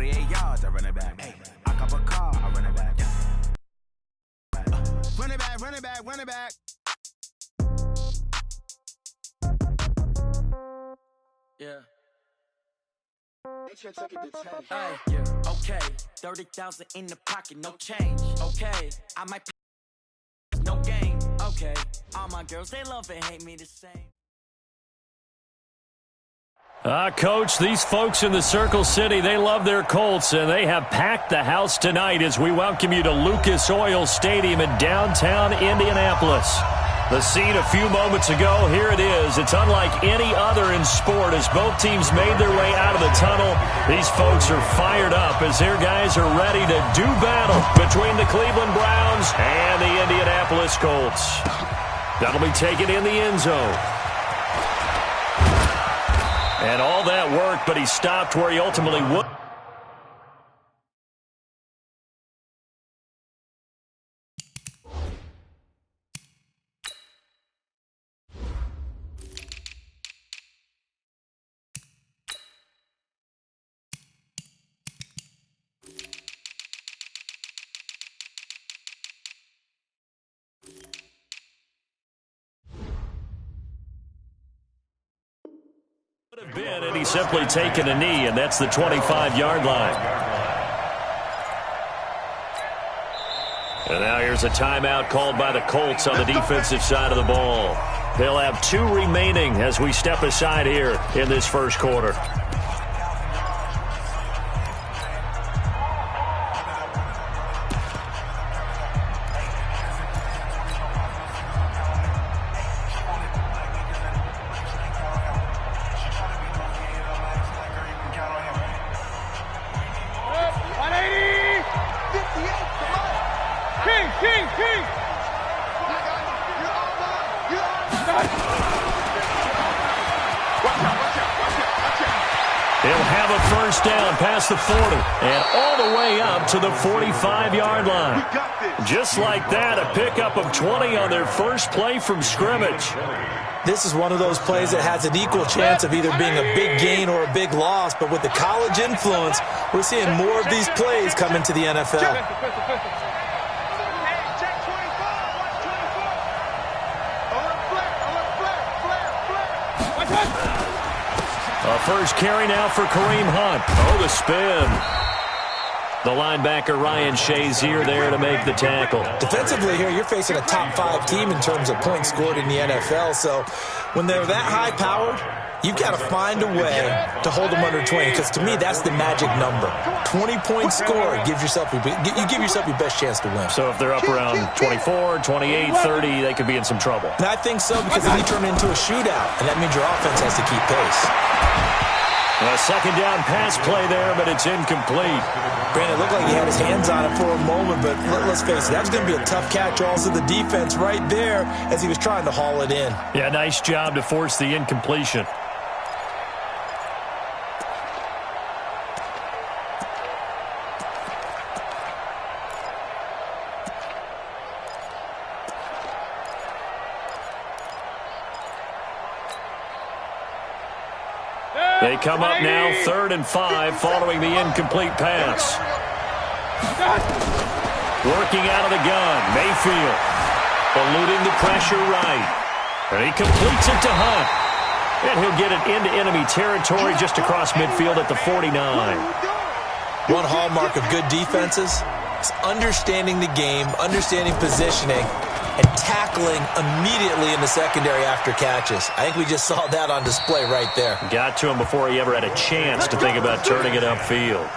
48 yards, I run it back. Hey, I cop a car, I run it back. Run it back, run it back, run it back. Yeah. Hey, yeah, okay. 30,000 in the pocket, no change. Okay, I might no game. Okay, all my girls, they love and hate me the same. Coach, these folks in the Circle City, they love their Colts, and they have packed the house tonight as we welcome you to Lucas Oil Stadium in downtown Indianapolis. The scene a few moments ago, here it is. It's unlike any other in sport as both teams made their way out of the tunnel. These folks are fired up as their guys are ready to do battle between the Cleveland Browns and the Indianapolis Colts. That'll be taken in the end zone. And all that worked, but he stopped where he ultimately would. Have been, and he's simply taken a knee, and that's the 25-yard line. And now here's a timeout called by the Colts on the defensive side of the ball. They'll have 2 remaining as we step aside here in this first quarter. He'll have a first down past the 40 and all the way up to the 45-yard line. Just like that, a pickup of 20 on their first play from scrimmage. This is one of those plays that has an equal chance of either being a big gain or a big loss, but with the college influence, we're seeing more of these plays come into the NFL. A first carry now for Kareem Hunt. Oh, the spin. The linebacker Ryan Shazier there to make the tackle. Defensively here, you're facing a top 5 team in terms of points scored in the NFL. So when they're that high-powered, you've got to find a way to hold them under 20. Because to me, that's the magic number. 20-point score gives yourself you give yourself your best chance to win. So if they're up around 24, 28, 30, they could be in some trouble. And I think so, because then you turn it into a shootout, and that means your offense has to keep pace. A second down pass play there, but it's incomplete. Granted, it looked like he had his hands on it for a moment, but let's face it, that was going to be a tough catch also the defense right there as he was trying to haul it in. Yeah, nice job to force the incompletion. They come up now 3rd and 5 following the incomplete pass. Working out of the gun, Mayfield. Eluding the pressure right. And he completes it to Hunt. And he'll get it into enemy territory just across midfield at the 49. One hallmark of good defenses is understanding the game, understanding positioning, and tackling immediately in the secondary after catches. I think we just saw that on display right there. Got to him before he ever had a chance to think about turning it upfield.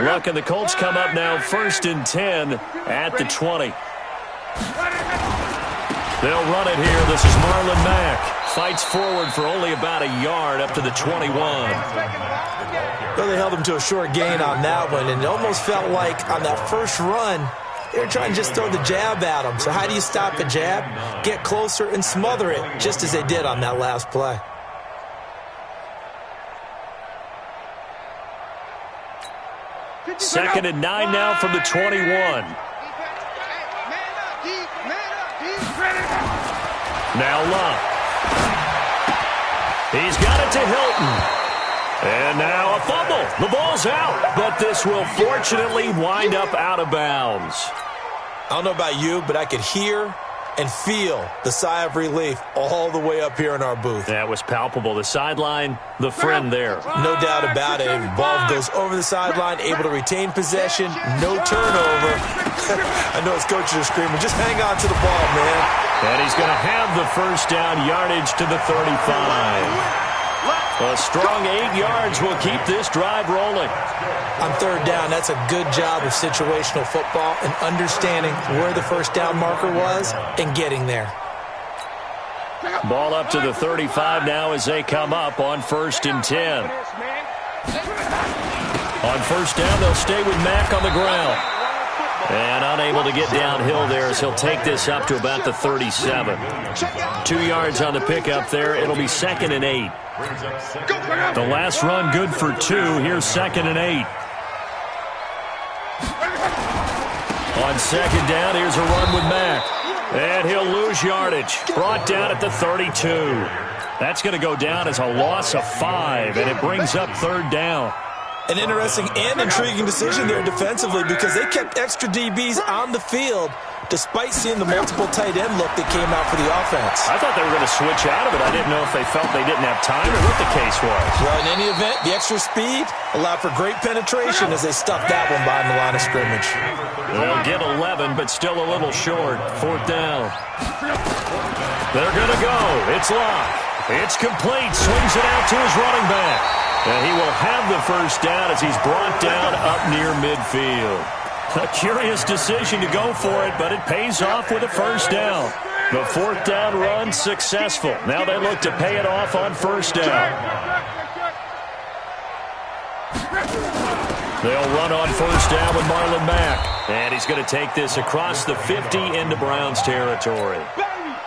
Look, and the Colts come up now 1st and 10 at the 20. They'll run it here. This is Marlon Mack. Fights forward for only about a yard up to the 21. Well, they held him to a short gain on that one, and it almost felt like on that first run, they were trying to just throw the jab at him. So how do you stop a jab? Get closer and smother it, just as they did on that last play. Second and 9 now from the 21. Now Luck. He's got it to Hilton. And now a fumble. The ball's out, but this will fortunately wind up out of bounds. I don't know about you, but I could hear and feel the sigh of relief all the way up here in our booth. That was palpable. The sideline, the friend there. No doubt about it. Ball goes over the sideline, able to retain possession, no turnover. I know his coaches are screaming, just hang on to the ball, man. And he's going to have the first down, yardage to the 35. A strong 8 yards will keep this drive rolling. On third down, that's a good job of situational football and understanding where the first down marker was and getting there. Ball up to the 35 now as they come up on 1st and 10. On first down, they'll stay with Mack on the ground. And unable to get downhill there as he'll take this up to about the 37. 2 yards on the pickup there. It'll be 2nd and 8. The last run good for 2. Here's 2nd and 8. On 2nd down, here's a run with Mack. And he'll lose yardage. Brought down at the 32. That's going to go down as a loss of 5, and it brings up 3rd down. An interesting and intriguing decision there defensively because they kept extra DBs on the field despite seeing the multiple tight end look that came out for the offense. I thought they were going to switch out of it. I didn't know if they felt they didn't have time or what the case was. Well, in any event, the extra speed allowed for great penetration as they stuffed that one behind the line of scrimmage. They'll get 11, but still a little short. 4th down. They're going to go. It's Luck. It's complete. Swings it out to his running back. And he will have the first down as he's brought down up near midfield. A curious decision to go for it, but it pays off with a first down. The 4th down run successful. Now they look to pay it off on 1st down. They'll run on 1st down with Marlon Mack. And he's going to take this across the 50 into Browns territory.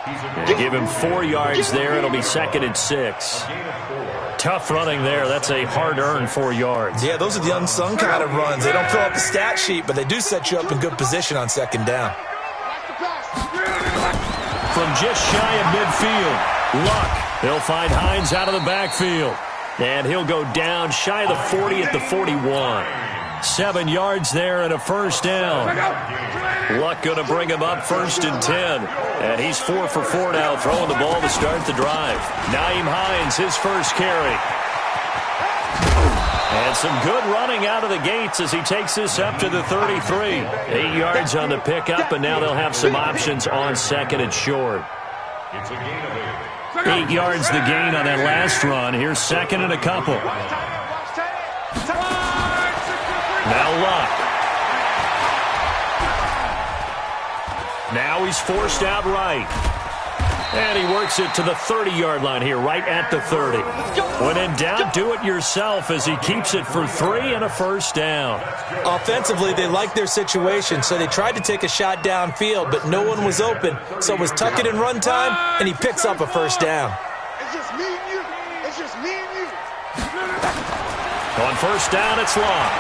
And to give him 4 yards there, it'll be 2nd and 6. Tough running there. That's a hard-earned 4 yards. Yeah, those are the unsung kind of runs. They don't fill up the stat sheet, but they do set you up in good position on 2nd down. From just shy of midfield, Luck. He'll find Hines out of the backfield. And he'll go down shy of the 40 at the 41. 7 yards there and a first down. Luck going to bring him up 1st and 10. And he's 4 for 4 now, throwing the ball to start the drive. Nyheim Hines, his first carry. And some good running out of the gates as he takes this up to the 33. 8 yards on the pickup, and now they'll have some options on 2nd and short. 8 yards the gain on that last run. Here's 2nd and a couple. Now Luck. Now he's forced out right. And he works it to the 30-yard line here, right at the 30. When in doubt, do it yourself as he keeps it for 3 and a first down. Offensively, they liked their situation, so they tried to take a shot downfield, but no one was open. So it was tuck it and run time, and he picks up a first down. It's just me and you. It's just me and you. On first down, it's Long.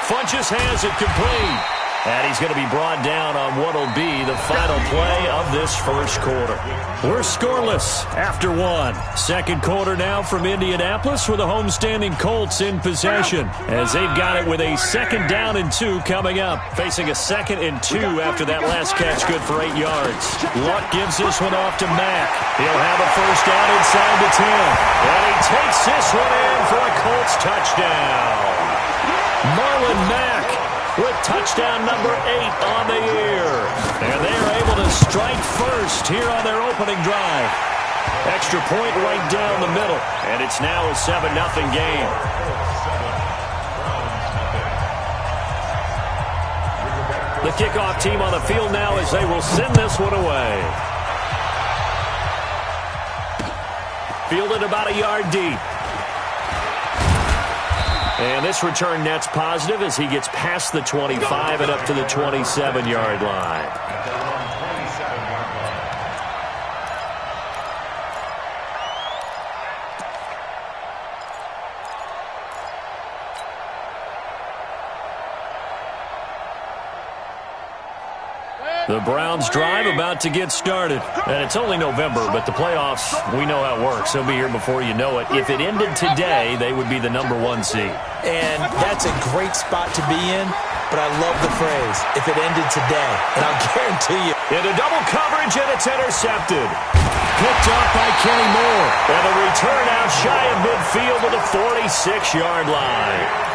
Funches has it complete. And he's going to be brought down on what will be the final play of this first quarter. We're scoreless after 1. 2nd quarter now from Indianapolis with the homestanding Colts in possession as they've got it with a 2nd down and 2 coming up. Facing a 2nd and 2 after that last catch, good for 8 yards. Luck gives this one off to Mack. He'll have a first down inside the 10. And he takes this one in for a Colts touchdown. Marlon Mack with touchdown number 8 on the year. And they are able to strike first here on their opening drive. Extra point right down the middle. And it's now a 7-0 game. The kickoff team on the field now as they will send this one away. Fielded about a yard deep. And this return net's positive as he gets past the 25 and up to the 27-yard line. The Browns drive about to get started. And it's only November, but the playoffs, we know how it works. They'll be here before you know it. If it ended today, they would be the #1 seed. And that's a great spot to be in, but I love the phrase, if it ended today. And I'll guarantee you. Into double coverage, and it's intercepted. Picked off by Kenny Moore. And the return out shy of midfield to the 46-yard line.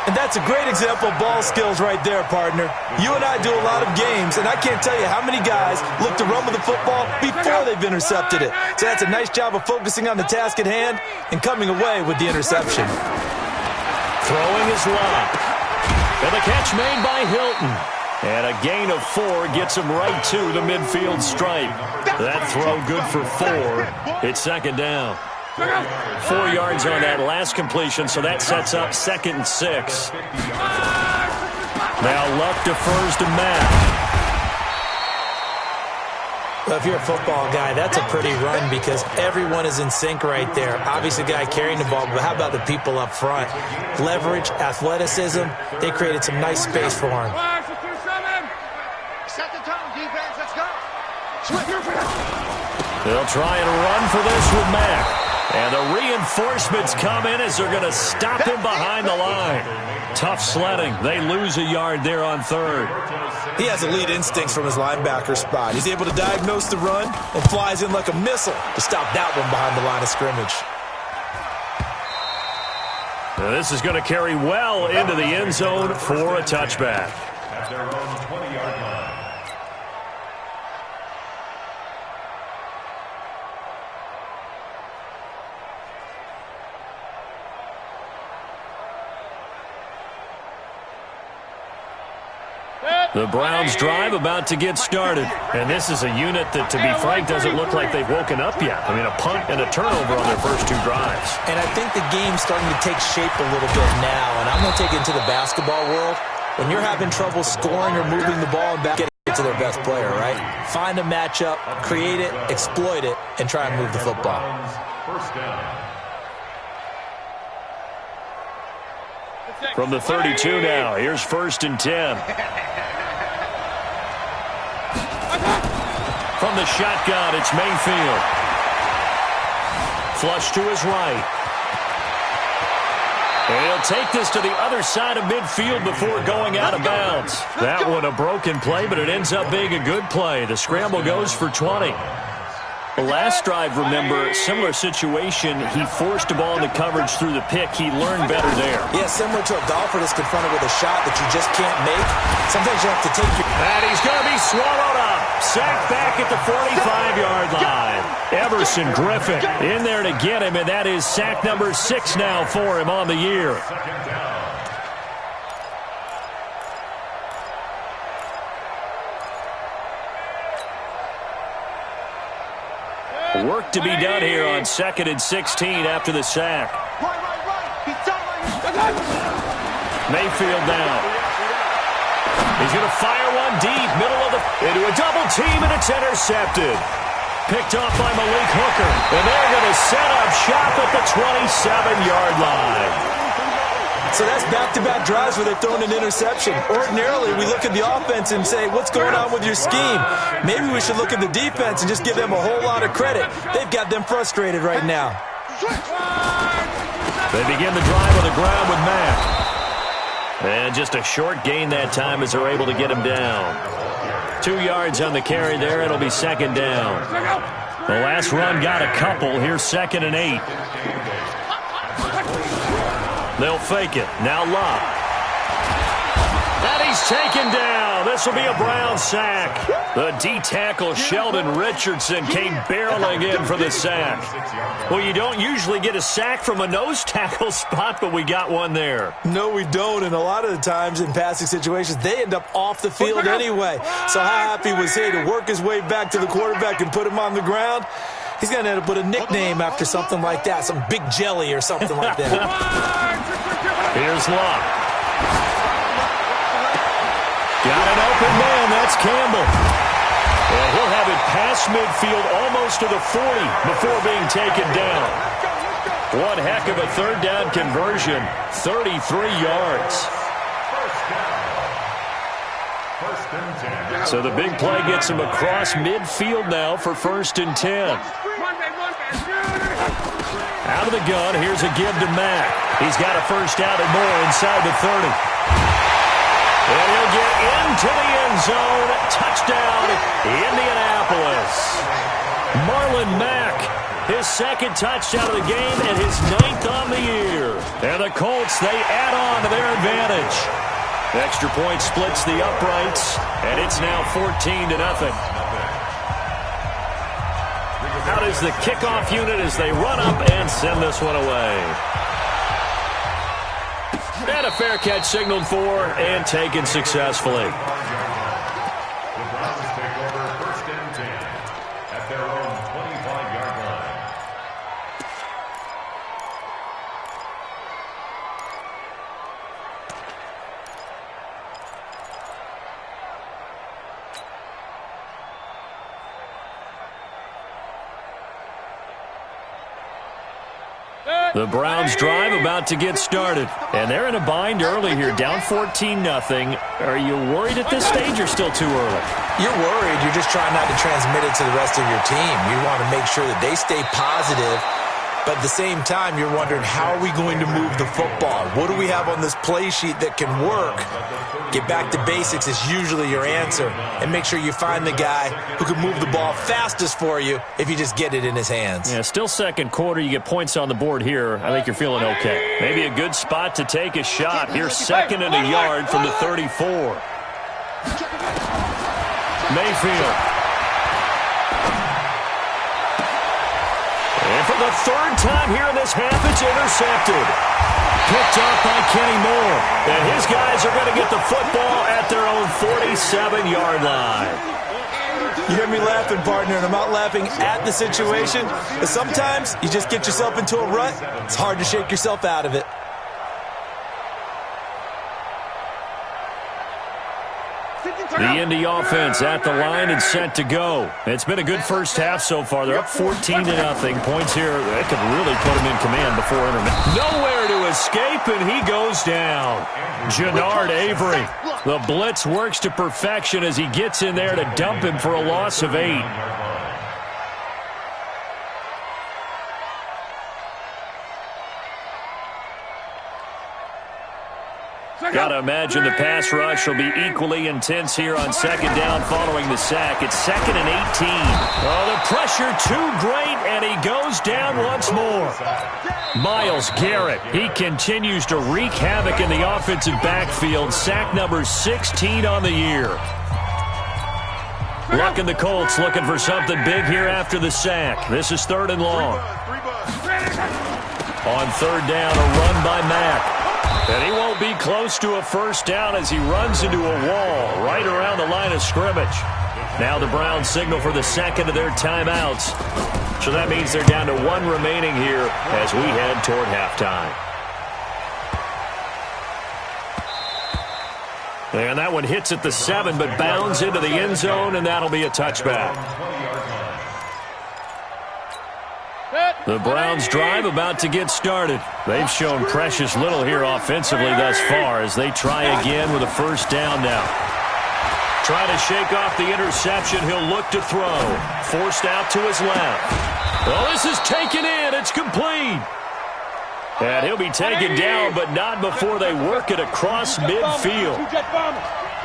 And that's a great example of ball skills right there, partner. You and I do a lot of games, and I can't tell you how many guys look to run with the football before they've intercepted it. So that's a nice job of focusing on the task at hand and coming away with the interception. Throwing is locked. And the catch made by Hilton. And a gain of 4 gets him right to the midfield stripe. That throw good for 4. It's second down. 4 yards on that last completion, so that sets up 2nd and 6. Now Luck defers to Matt. Well, if you're a football guy, that's a pretty run because everyone is in sync right there. Obviously, the guy carrying the ball, but how about the people up front? Leverage, athleticism, they created some nice space for him. Set the tone, defense. Let's go. They'll try and run for this with Mack. And the reinforcements come in as they're going to stop him behind the line. Tough sledding. They lose a yard there on 3rd. He has elite instincts from his linebacker spot. He's able to diagnose the run and flies in like a missile to stop that one behind the line of scrimmage. Now this is going to carry well into the end zone for a touchback. At their own 20-yard line. The Browns drive about to get started. And this is a unit that, to be frank, doesn't look like they've woken up yet. I mean, a punt and a turnover on their first 2 drives. And I think the game's starting to take shape a little bit now. And I'm going to take it into the basketball world. When you're having trouble scoring or moving the ball and back, get it to their best player, right? Find a matchup, create it, exploit it, and try and move the football. First down. From the 32 now, here's 1st and 10. From the shotgun, it's Mayfield. Flush to his right. And he'll take this to the other side of midfield before going out of bounds. That one a broken play, but it ends up being a good play. The scramble goes for 20. The last drive, remember, similar situation. He forced the ball into coverage through the pick. He learned better there. Yeah, similar to a golfer that's confronted with a shot that you just can't make. Sometimes you have to take your... And he's going to be swallowed up. Sacked back at the 45-yard line. Everson Griffin in there to get him, and that is sack number 6 now for him on the year. Work to be done here on 2nd and 16 after the sack. Mayfield now. He's going to fire one deep, middle of the... into a double team, and it's intercepted. Picked off by Malik Hooker. And they're going to set up shop at the 27-yard line. So that's back-to-back drives where they're throwing an interception. Ordinarily, we look at the offense and say, what's going on with your scheme? Maybe we should look at the defense and just give them a whole lot of credit. They've got them frustrated right now. They begin the drive on the ground with Mack. And just a short gain that time as they're able to get him down. 2 yards on the carry there. It'll be 2nd down. The last run got a couple. Here's 2nd and 8. They'll fake it. Now Luck. And he's taken down. This will be a Brown sack. The D-tackle Sheldon Richardson came barreling in for the sack. Well, you don't usually get a sack from a nose tackle spot, but we got one there. No, we don't. And a lot of the times in passing situations, they end up off the field anyway. So how happy was he to work his way back to the quarterback and put him on the ground? He's going to end up with a nickname after something like that, some Big Jelly or something like that. Here's Luck. Got an open man. That's Campbell. And he'll have it past midfield almost to the 40 before being taken down. One heck of a 3rd down conversion. 33 yards. First and 10. So the big play gets him across midfield now for 1st and 10. Out of the gun, here's a give to Mack. He's got a first down and more inside the 30. And he'll get into the end zone. Touchdown, Indianapolis. Marlon Mack, his 2nd touchdown of the game and his 9th on the year. And the Colts, they add on to their advantage. Extra point splits the uprights, and it's now 14-0. Out is the kickoff unit as they run up and send this one away. And a fair catch signaled for and taken successfully. The Browns take over 1st and 10 at their own 25-yard line. The Browns drive about to get started. And they're in a bind early here, down 14-0. Are you worried at this stage or still too early? You're worried. You're just trying not to transmit it to the rest of your team. You want to make sure that they stay positive. But at the same time, you're wondering, how are we going to move the football? What do we have on this play sheet that can work? Get back to basics is usually your answer. And make sure you find the guy who can move the ball fastest for you if you just get it in his hands. Yeah, still 2nd quarter. You get points on the board here. I think you're feeling okay. Maybe a good spot to take a shot. Here's 2nd and a yard from the 34. Mayfield. And for the 3rd time here in this half, it's intercepted. Picked off by Kenny Moore. And his guys are going to get the football at their own 47-yard line. You hear me laughing, partner, and I'm not laughing at the situation. But sometimes you just get yourself into a rut. It's hard to shake yourself out of it. The Indy offense at the line and set to go. It's been a good first half so far. They're up 14-0. Points here, they could really put him in command before intermission. Nowhere to escape, and he goes down. Jannard Avery. The blitz works to perfection as he gets in there to dump him for a loss of 8. Got to imagine the pass rush will be equally intense here on 2nd down following the sack. It's 2nd and 18. Oh, the pressure too great, and he goes down once more. Myles Garrett, he continues to wreak havoc in the offensive backfield. Sack number 16 on the year. Luck and the Colts looking for something big here after the sack. This is 3rd and long. On 3rd down, a run by Mack. And he won't be close to a first down as he runs into a wall right around the line of scrimmage. Now the Browns signal for the 2nd of their timeouts. So that means they're down to 1 remaining here as we head toward halftime. And that one hits at the 7, but bounds into the end zone, and that'll be a touchback. The Browns drive about to get started. They've shown precious little here offensively thus far as they try again with a first down now. Trying to shake off the interception. He'll look to throw. Forced out to his left. Well, this is taken in. It's complete. And he'll be taken down, but not before they work it across midfield.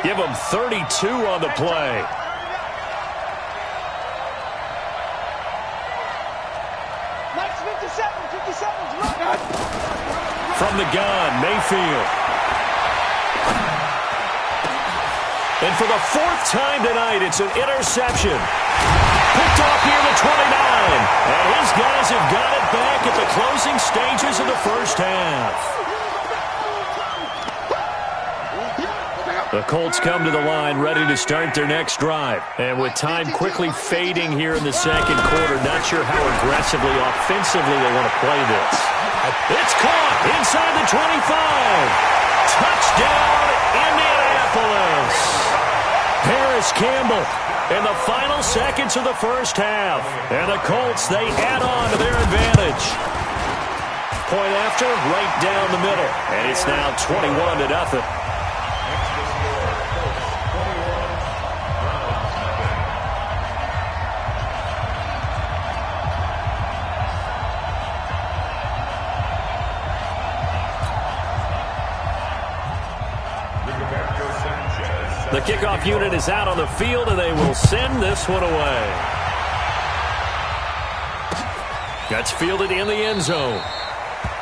Give him 32 on the play. From the gun, Mayfield. And for the 4th time tonight, it's an interception. Picked off near the 29. And his guys have got it back at the closing stages of the first half. The Colts come to the line ready to start their next drive. And with time quickly fading here in the 2nd quarter, not sure how aggressively, offensively they want to play this. It's caught inside the 25. Touchdown, Indianapolis. Harris Campbell in the final seconds of the first half. And the Colts, they add on to their advantage. Point after, right down the middle. And it's now 21-0. kickoff unit is out on the field, and they will send this one away. That's fielded in the end zone.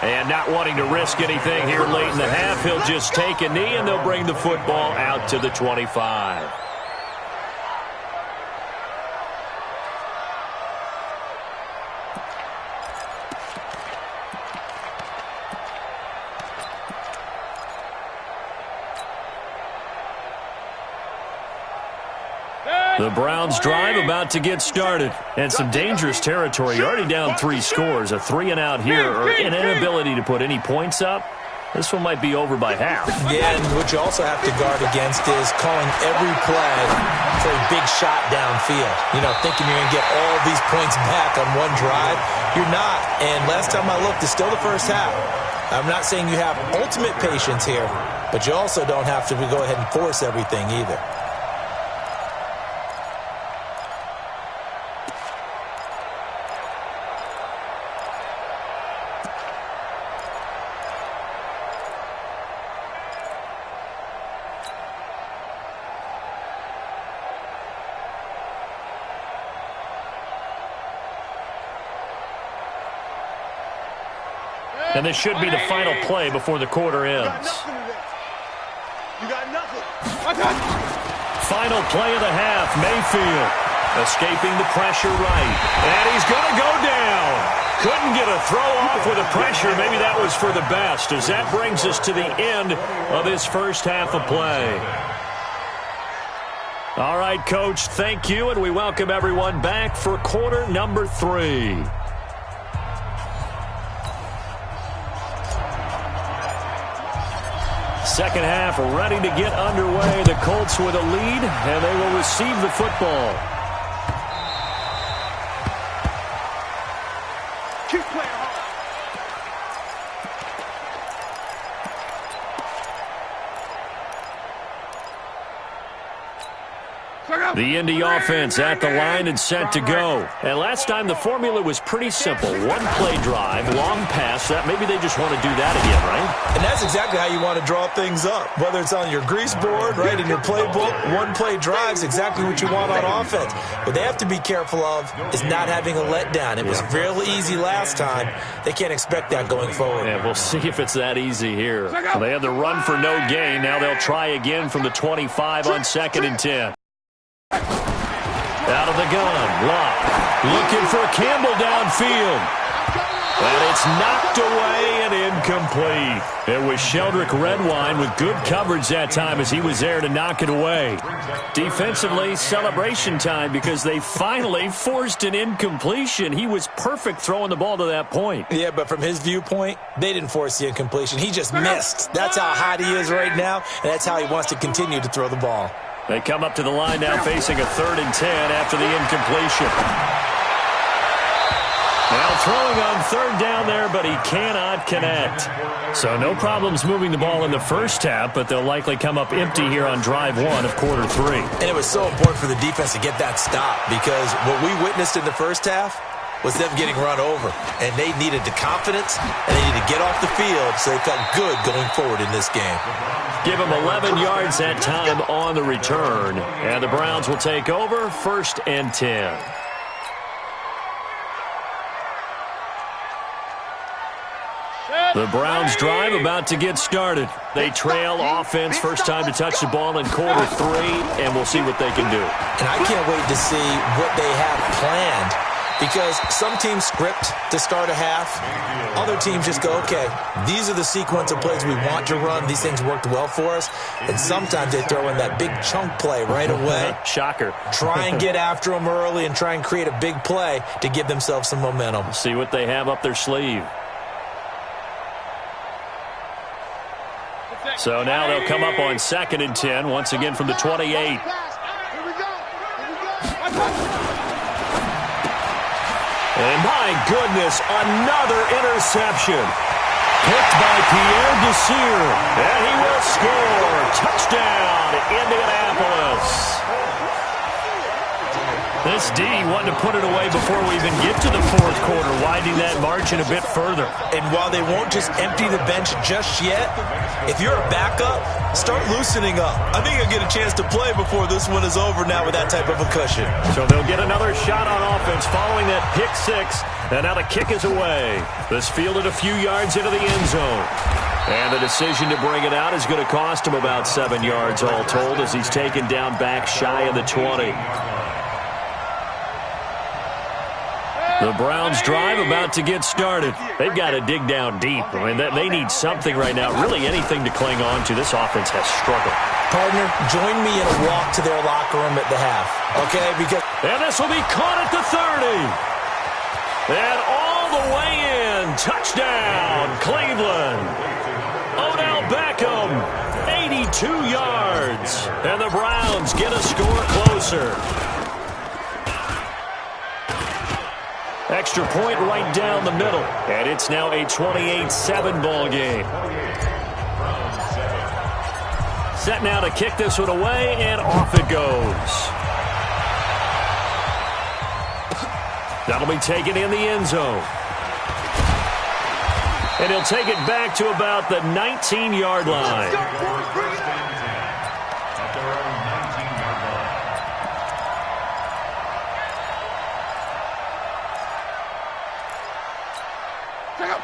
And not wanting to risk anything here late in the half, he'll just take a knee, and they'll bring the football out to the 25. The Browns drive about to get started. And some dangerous territory. You're already down 3 scores. A 3-and-out here, or an inability to put any points up. This one might be over by half. Yeah, and what you also have to guard against is calling every play for a big shot downfield. You know, thinking you're going to get all these points back on one drive. You're not. And last time I looked, it's still the first half. I'm not saying you have ultimate patience here, but you also don't have to go ahead and force everything either. And this should be the final play before the quarter ends. You got nothing. Final play of the half. Mayfield escaping the pressure right. And he's going to go down. Couldn't get a throw off with the pressure. Maybe that was for the best, as that brings us to the end of this first half of play. All right, Coach, thank you, and we welcome everyone back for quarter number 3. Second half ready to get underway. The Colts with a lead, and they will receive the football. Keep playing hard. The Indy offense at the line and set to go. And last time the formula was pretty simple. One play drive, long pass. That maybe they just want to do that again, right? And that's exactly how you want to draw things up. Whether it's on your grease board, right, in your playbook, one play drive's exactly what you want on offense. What they have to be careful of is not having a letdown. It was real easy last time. They can't expect that going forward. Yeah, we'll see if it's that easy here. They had the run for no gain. Now they'll try again from the 25 on 2nd and 10. Out of the gun, Locke looking for Campbell downfield. And it's knocked away and incomplete. It was Sheldrick Redwine with good coverage that time as he was there to knock it away. Defensively, celebration time because they finally forced an incompletion. He was perfect throwing the ball to that point. Yeah, but from his viewpoint, they didn't force the incompletion. He just missed. That's how hot he is right now, and that's how he wants to continue to throw the ball. They come up to the line now facing a 3rd and 10 after the incompletion. Now throwing on 3rd down there, but he cannot connect. So no problems moving the ball in the first half, but they'll likely come up empty here on drive 1 of quarter 3. And it was so important for the defense to get that stop because what we witnessed in the first half was them getting run over. And they needed the confidence, and they needed to get off the field so they felt good going forward in this game. Give them 11 yards that time on the return. And the Browns will take over 1st and 10. The Browns drive about to get started. They trail offense first time to touch the ball in quarter 3, and we'll see what they can do. And I can't wait to see what they have planned because some teams script to start a half. Other teams just go, okay, these are the sequence of plays we want to run. These things worked well for us. And sometimes they throw in that big chunk play right away. Shocker. Try and get after them early and try and create a big play to give themselves some momentum. See what they have up their sleeve. So now they'll come up on 2nd and 10, once again from the 28. Here we go. And my goodness, another interception. Picked by Pierre Desir. And he will score. Touchdown, Indianapolis. This D wanting to put it away before we even get to the fourth quarter, widening that margin a bit further. And while they won't just empty the bench just yet, if you're a backup, start loosening up. I think you'll get a chance to play before this one is over now with that type of a cushion. So they'll get another shot on offense following that pick six. And now the kick is away. This fielded a few yards into the end zone. And the decision to bring it out is going to cost him about 7 yards all told as he's taken down back shy of the 20. The Browns drive about to get started. They've got to dig down deep. I mean, they need something right now, really anything to cling on to. This offense has struggled. Partner, join me in a walk to their locker room at the half, okay? And this will be caught at the 30. And all the way in. Touchdown, Cleveland. Odell Beckham, 82 yards. And the Browns get a score closer. Extra point right down the middle. And it's now a 28-7 ball game. Set now to kick this one away, and off it goes. That'll be taken in the end zone. And he'll take it back to about the 19-yard line.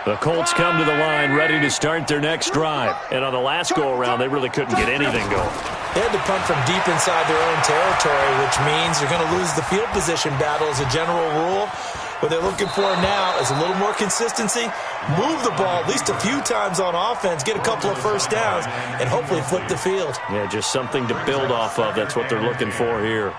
The Colts come to the line ready to start their next drive. And on the last go-around, they really couldn't get anything going. They had to punt from deep inside their own territory, which means you're going to lose the field position battle as a general rule. What they're looking for now is a little more consistency, move the ball at least a few times on offense, get a couple of first downs, and hopefully flip the field. Yeah, just something to build off of. That's what they're looking for here.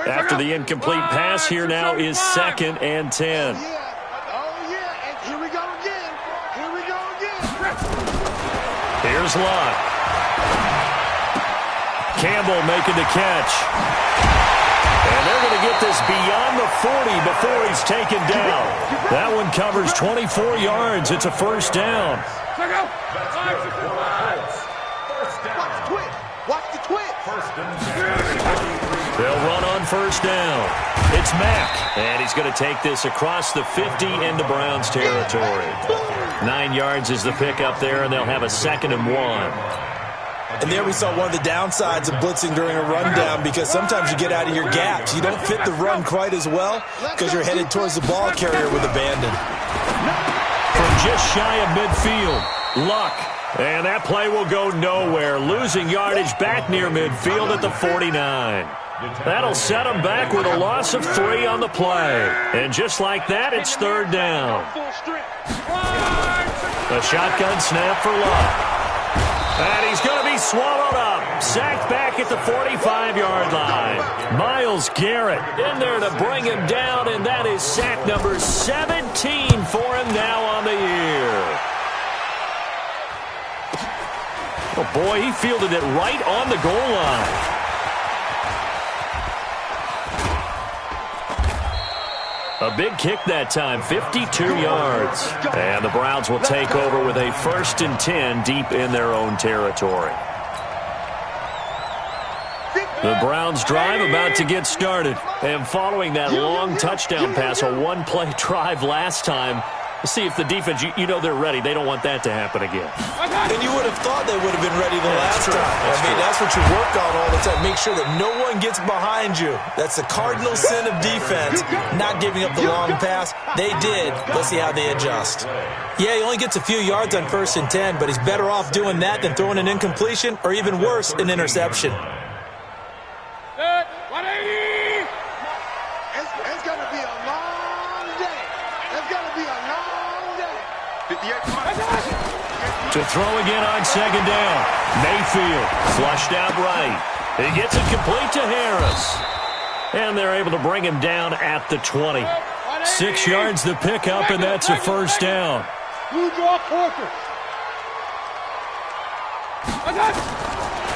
After the incomplete pass, here now is 2nd and 10. Oh, yeah, and here we go again. Here we go again. Here's Lott. Campbell making the catch. And they're going to get this beyond the 40 before he's taken down. That one covers 24 yards. It's a first down. Watch the twitch. They'll run on first down. It's Mack, and he's going to take this across the 50 into Browns territory. 9 yards is the pickup there, and they'll have a 2nd and 1. And there we saw one of the downsides of blitzing during a rundown, because sometimes you get out of your gaps. You don't fit the run quite as well because you're headed towards the ball carrier with abandon. From just shy of midfield, Luck. And that play will go nowhere. Losing yardage back near midfield at the 49. That'll set them back with a loss of 3 on the play. And just like that, it's 3rd down. A shotgun snap for Luck. And he's going to be swallowed up. Sacked back at the 45-yard line. Myles Garrett in there to bring him down, and that is sack number 17 for him now on the year. Oh, boy, he fielded it right on the goal line. A big kick that time, 52 yards. And the Browns will take over with a 1st and 10 deep in their own territory. The Browns drive about to get started. And following that long touchdown pass, a one-play drive last time, see if the defense, you know they're ready. They don't want that to happen again. And you would have thought they would have been ready the last time. That's what you work on all the time. Make sure that no one gets behind you. That's the cardinal sin of defense, not giving up the long pass. They did. Let's see how they adjust. Yeah, he only gets a few yards on 1st and 10, but he's better off doing that than throwing an incompletion or even worse, an interception. It's going to be a long day. It's going to be a long day. To throw again on 2nd down. Mayfield flushed out right. He gets it complete to Harris. And they're able to bring him down at the 20. 6 yards the pickup, and that's a 1st down.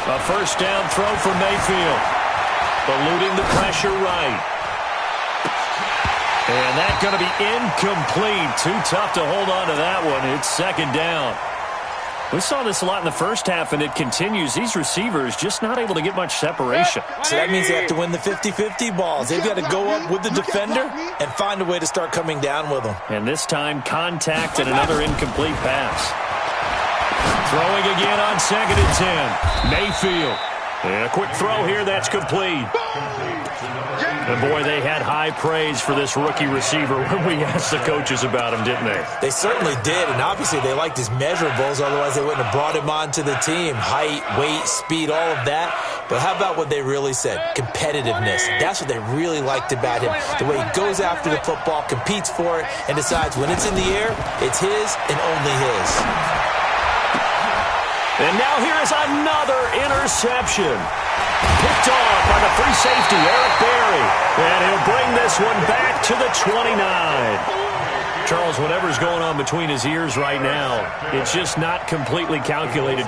A 1st down throw for Mayfield. Eluding the pressure right. And that's going to be incomplete. Too tough to hold on to that one. It's second down. We saw this a lot in the first half, and it continues. These receivers just not able to get much separation. So that means they have to win the 50-50 balls. They've got to go up with the defender and find a way to start coming down with them. And this time, contact and another incomplete pass. Throwing again on 2nd and 10. Mayfield. And a quick throw here. That's complete. And, boy, they had high praise for this rookie receiver when we asked the coaches about him, didn't they? They certainly did, and obviously they liked his measurables. Otherwise, they wouldn't have brought him onto the team. Height, weight, speed, all of that. But how about what they really said? Competitiveness. That's what they really liked about him. The way he goes after the football, competes for it, and decides when it's in the air, it's his and only his. And now here is another interception. Picked off by the free safety, Eric Berry. And he'll bring this one back to the 29. Charles, whatever's going on between his ears right now, it's just not completely calculated.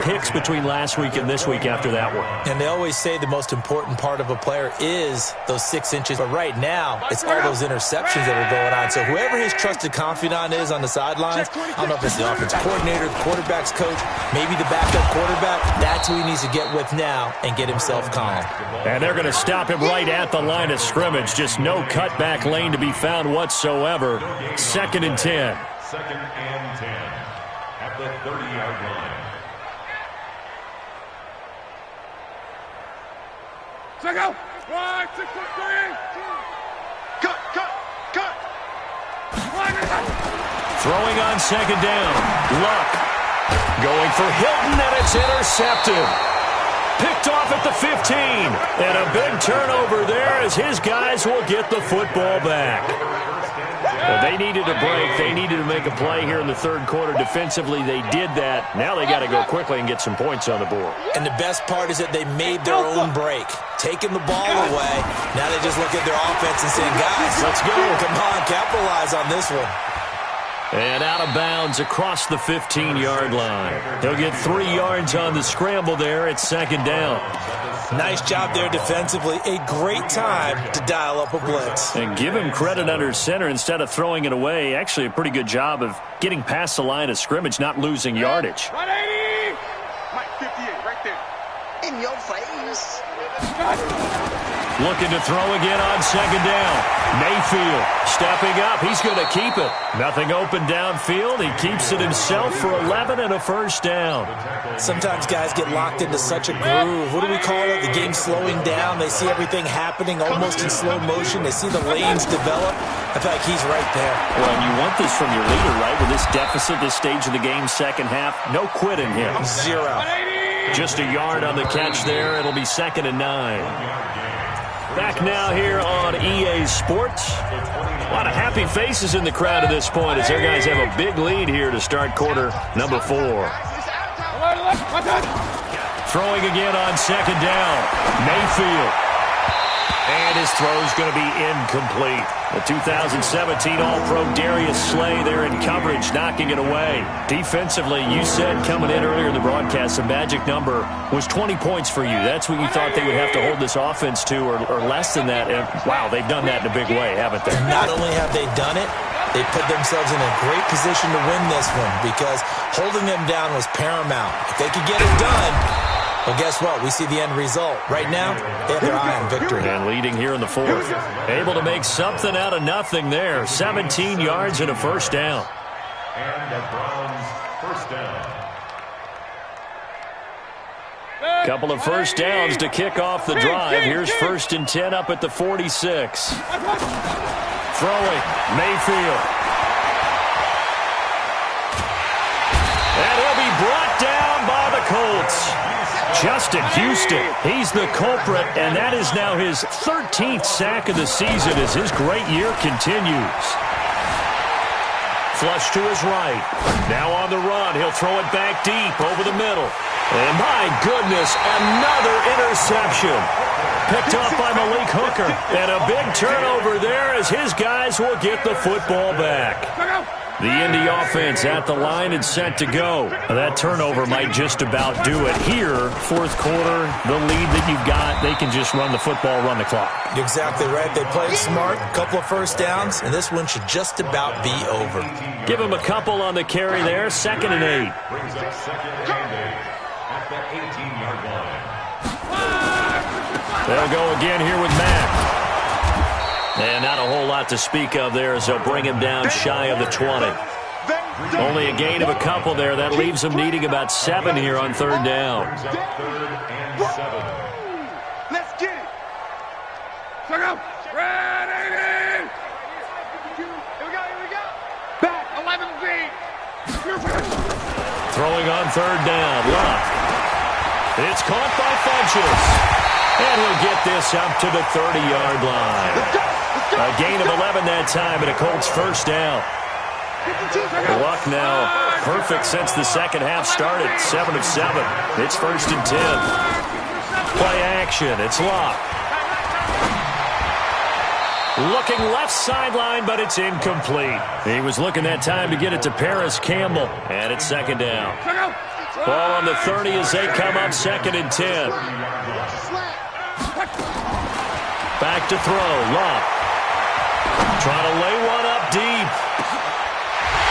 Picks between last week and this week after that one. And they always say the most important part of a player is those 6 inches. But right now, it's all those interceptions that are going on. So whoever his trusted confidant is on the sidelines, I don't know if it's the offensive coordinator, the quarterback's coach, maybe the backup quarterback, that's who he needs to get with now and get himself calm. And they're going to stop him right at the line of scrimmage. Just no cutback lane to be found whatsoever. 2nd and 10. 2nd and 10 at the 30-yard line. Check out. 1, 6, 3. Cut. Throwing on 2nd down. Luck. Going for Hilton, and it's intercepted. Picked off at the 15. And a big turnover there as his guys will get the football back. Well, they needed a break. They needed to make a play here in the third quarter. Defensively, they did that. Now they got to go quickly and get some points on the board. And the best part is that they made their own break. Taking the ball away. Now they just look at their offense and saying, guys, let's go. Come on, capitalize on this one. And out of bounds across the 15-yard line. He'll get 3 yards on the scramble there at 2nd down. Nice job there defensively. A great time to dial up a blitz. And give him credit under center instead of throwing it away. Actually, a pretty good job of getting past the line of scrimmage, not losing yardage. 180. Mike 58 right there. In your face. Looking to throw again on 2nd down. Mayfield stepping up. He's going to keep it. Nothing open downfield. He keeps it himself for 11 and a first down. Sometimes guys get locked into such a groove. What do we call it? The game slowing down. They see everything happening almost in slow motion. They see the lanes develop. I feel like he's right there. Well, and you want this from your leader, right? With this deficit, this stage of the game, second half, no quitting him. 0. Just a yard on the catch there. It'll be 2nd and 9. Back now here on EA Sports. A lot of happy faces in the crowd at this point as their guys have a big lead here to start quarter number 4. Throwing again on 2nd down. Mayfield. And his throw's going to be incomplete. The 2017 All-Pro Darius Slay there in coverage, knocking it away. Defensively, you said coming in earlier in the broadcast, the magic number was 20 points for you. That's what you thought they would have to hold this offense to, or less than that. And, wow, they've done that in a big way, haven't they? Not only have they done it, they put themselves in a great position to win this one because holding them down was paramount. If they could get it done, well, guess what? We see the end result. Right now, they have their eye on victory. And leading here in the 4th. Able to make something out of nothing there. 17 yards and a first down. And the Browns first down. Couple of first downs to kick off the drive. Here's 1st and 10 up at the 46. Throwing. Mayfield. And he'll be brought down by the Colts. Justin Houston, he's the culprit, and that is now his 13th sack of the season as his great year continues. Flush to his right. Now on the run. He'll throw it back deep over the middle. And my goodness, another interception. Picked off by Malik Hooker. And a big turnover there as his guys will get the football back. The Indy offense at the line and set to go. That turnover might just about do it. Here, fourth quarter, the lead that you've got, they can just run the football, run the clock. You're exactly right. They played smart, a couple of first downs, and this one should just about be over. Give them a couple on the carry there, 2nd and 8. Brings up 2nd and 8 at the 18-yard line. They'll go again here with Mack. And not a whole lot to speak of there as they'll bring him down shy of the 20. Only a gain of a couple there. That leaves them needing about 7 here on 3rd down. Brings up 3rd and 7. Let's get it. Check out. Ready. Here we go. Back, 11 feet. Throwing on 3rd down. Love. It's caught by Funchess. And he'll get this up to the 30-yard line. A gain of 11 that time, and a Colts first down. Luck now perfect since the second half started. 7 of 7. It's 1st and 10. Play action. It's Luck. Looking left sideline, but it's incomplete. He was looking that time to get it to Paris Campbell, and it's 2nd down. Ball on the 30 as they come up 2nd and 10. Back to throw. Luck. Trying to lay one up deep.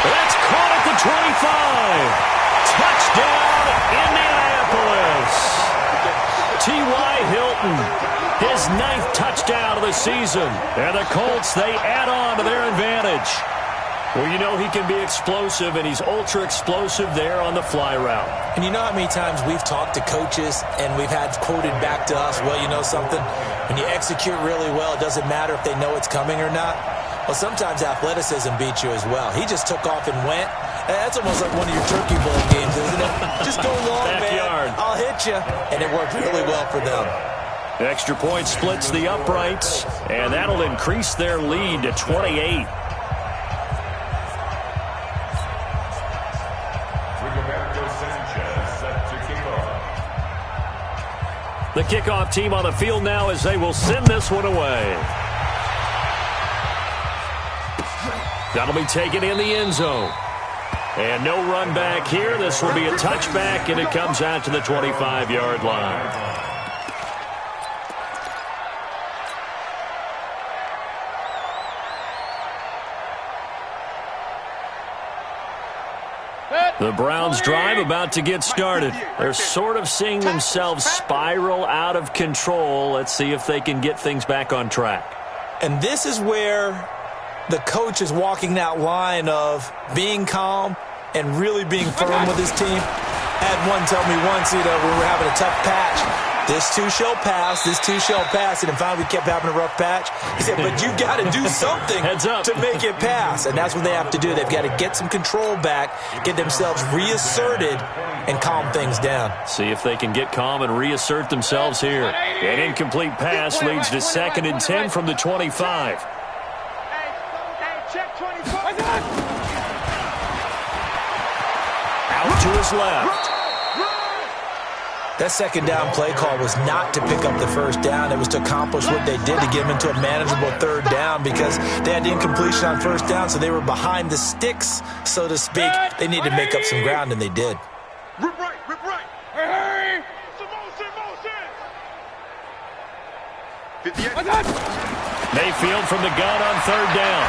That's caught at the 25. Touchdown, Indianapolis. T.Y. Hilton, his 9th touchdown of the season. And the Colts, they add on to their advantage. Well, you know he can be explosive, and he's ultra-explosive there on the fly route. And you know how many times we've talked to coaches and we've had quoted back to us, well, you know something? When you execute really well, it doesn't matter if they know it's coming or not. Well, sometimes athleticism beats you as well. He just took off and went. That's almost like one of your Turkey Bowl games, isn't it? Just go long, Backyard. man. I'll hit you. And it worked really well for them. Extra point splits the uprights, and that'll increase their lead to 28. The kickoff team on the field now as they will send this one away. That'll be taken in the end zone. And no run back here. This will be a touchback, and it comes out to the 25-yard line. The Browns' drive about to get started. They're sort of seeing themselves spiral out of control. Let's see if they can get things back on track. And this is where the coach is walking that line of being calm and really being firm with his team. I had one tell me once, when we were having a tough patch, this too shall pass, this too shall pass. And finally we kept having a rough patch. He said, but you got to do something to make it pass. And that's what they have to do. They've got to get some control back, get themselves reasserted, and calm things down. See if they can get calm and reassert themselves here. An incomplete pass leads to 2nd and 10 from the 25. Out to his left. That 2nd down play call was not to pick up the 1st down. It was to accomplish what they did to get them into a manageable 3rd down because they had the incompletion on 1st down, so they were behind the sticks, so to speak. They needed to make up some ground, and they did. Rip right. Hey! Motion! 58. Mayfield from the gun on 3rd down.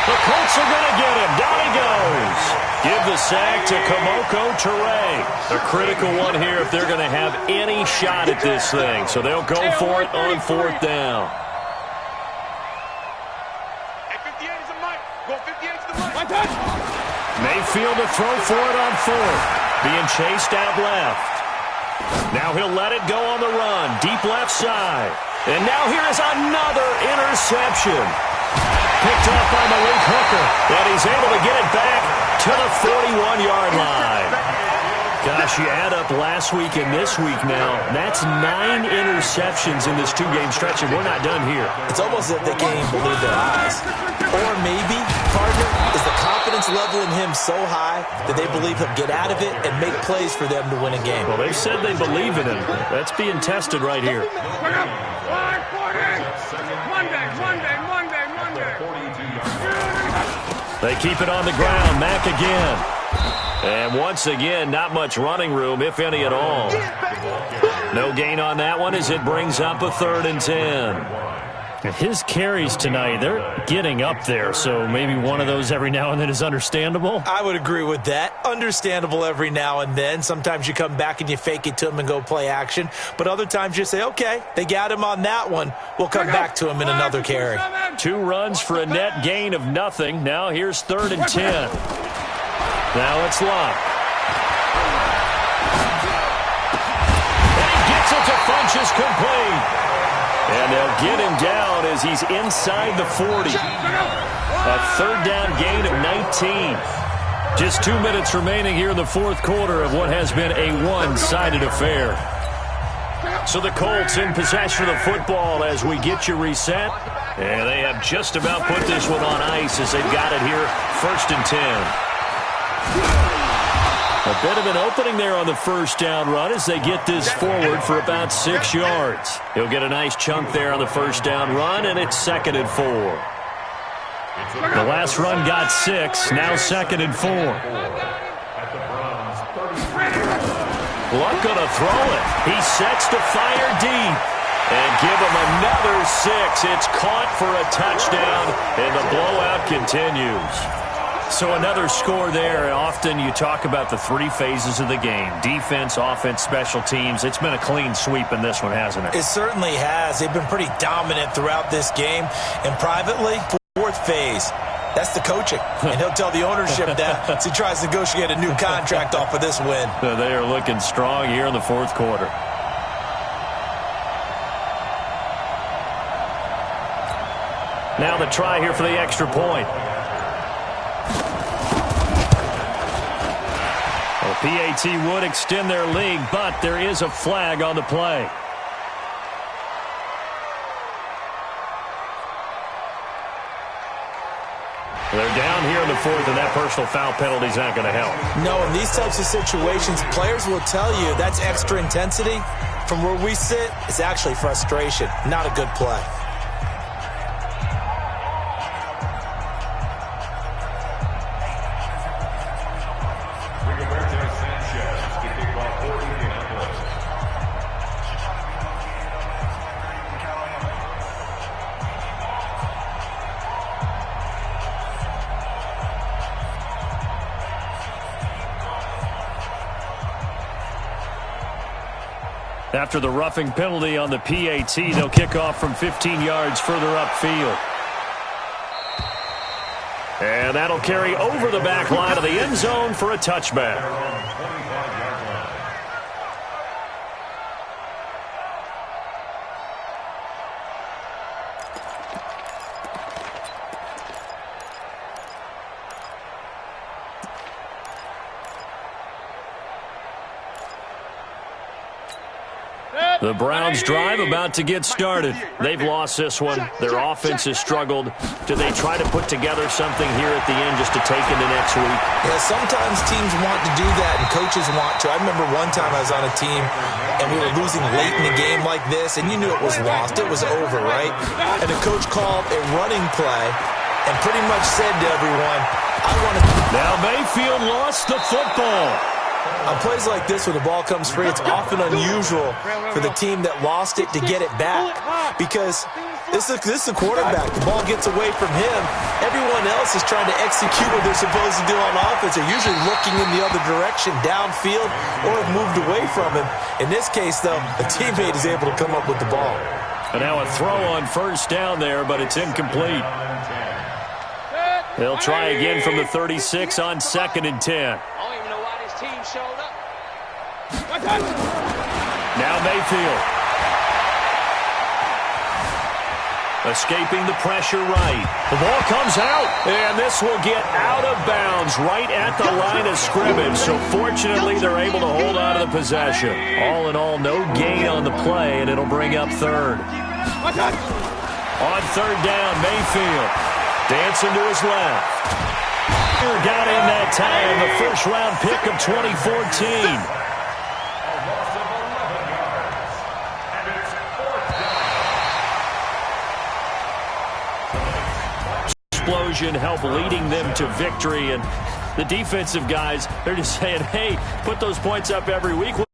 The Colts are going to get him. Down he goes. Give the sack to Kamoko Toure. A critical one here if they're going to have any shot at this thing. So they'll go for it on 4th down. Mayfield to throw for it on 4th. Being chased out left. Now he'll let it go on the run. Deep left side. And now here is another interception. Picked off by Malik Hooker. And he's able to get it back to the 41-yard line. Gosh, you add up last week and this week now. That's 9 interceptions in this 2-game stretch, and we're not done here. It's almost as if they can't even believe their eyes. Or maybe, partner, is the confidence confidence level in him so high that they believe he'll get out of it and make plays for them to win a game. Well, they've said they believe in him. That's being tested right here. They keep it on the ground. Mack again. And once again, not much running room, if any at all. No gain on that one as it brings up a 3rd and 10. His carries tonight, they're getting up there, so maybe one of those every now and then is understandable. I would agree with that. Understandable every now and then. Sometimes you come back and you fake it to him and go play action. But other times you say, okay, they got him on that one. We'll come back to him in another carry. 2 runs for a net gain of nothing. Now here's 3rd and 10. Now it's Locke. And he gets it to Funchess complete. And they'll get him down as he's inside the 40. A 3rd down gain of 19. Just 2 minutes remaining here in the 4th quarter of what has been a one-sided affair. So the Colts in possession of the football as we get you reset. And they have just about put this one on ice as they've got it here, 1st and 10. A bit of an opening there on the 1st down run as they get this forward for about 6 yards. He'll get a nice chunk there on the 1st down run, and it's 2nd and 4. The last run got 6, now 2nd and 4. Luck gonna throw it. He sets to fire deep. And give him another 6. It's caught for a touchdown, and the blowout continues. So another score there. Often you talk about the 3 phases of the game. Defense, offense, special teams. It's been a clean sweep in this one, hasn't it? It certainly has. They've been pretty dominant throughout this game. And privately, 4th phase. That's the coaching. And he'll tell the ownership that as he tries to negotiate a new contract off of this win. They are looking strong here in the 4th quarter. Now the try here for the extra point. PAT would extend their lead, but there is a flag on the play. They're down here in the 4th, and that personal foul penalty is not going to help. No, in these types of situations, players will tell you that's extra intensity. From where we sit, it's actually frustration, not a good play. After the roughing penalty on the PAT, they'll kick off from 15 yards further upfield. And that'll carry over the back line of the end zone for a touchback. The Browns drive about to get started. They've lost this one. Their offense has struggled. Do they try to put together something here at the end just to take into next week? Yeah, sometimes teams want to do that and coaches want to. I remember one time I was on a team and we were losing late in the game like this, and you knew it was lost. It was over, right? And the coach called a running play and pretty much said to everyone, I want to... Now Mayfield lost the football. On plays like this, when the ball comes free, it's often unusual for the team that lost it to get it back because this is a quarterback. The ball gets away from him. Everyone else is trying to execute what they're supposed to do on offense. They're usually looking in the other direction, downfield, or have moved away from him. In this case, though, a teammate is able to come up with the ball. And now a throw on 1st down there, but it's incomplete. They'll try again from the 36 on 2nd and 10. Team showed up. Now Mayfield. Escaping the pressure right. The ball comes out, and this will get out of bounds right at the line of scrimmage. So fortunately, they're able to hold on to the possession. All in all, no gain on the play, and it'll bring up 3rd. On 3rd down, Mayfield dancing to his left. Got in that time, the first-round pick of 2014. Explosion help leading them to victory, and the defensive guys, they're just saying, hey, put those points up every week.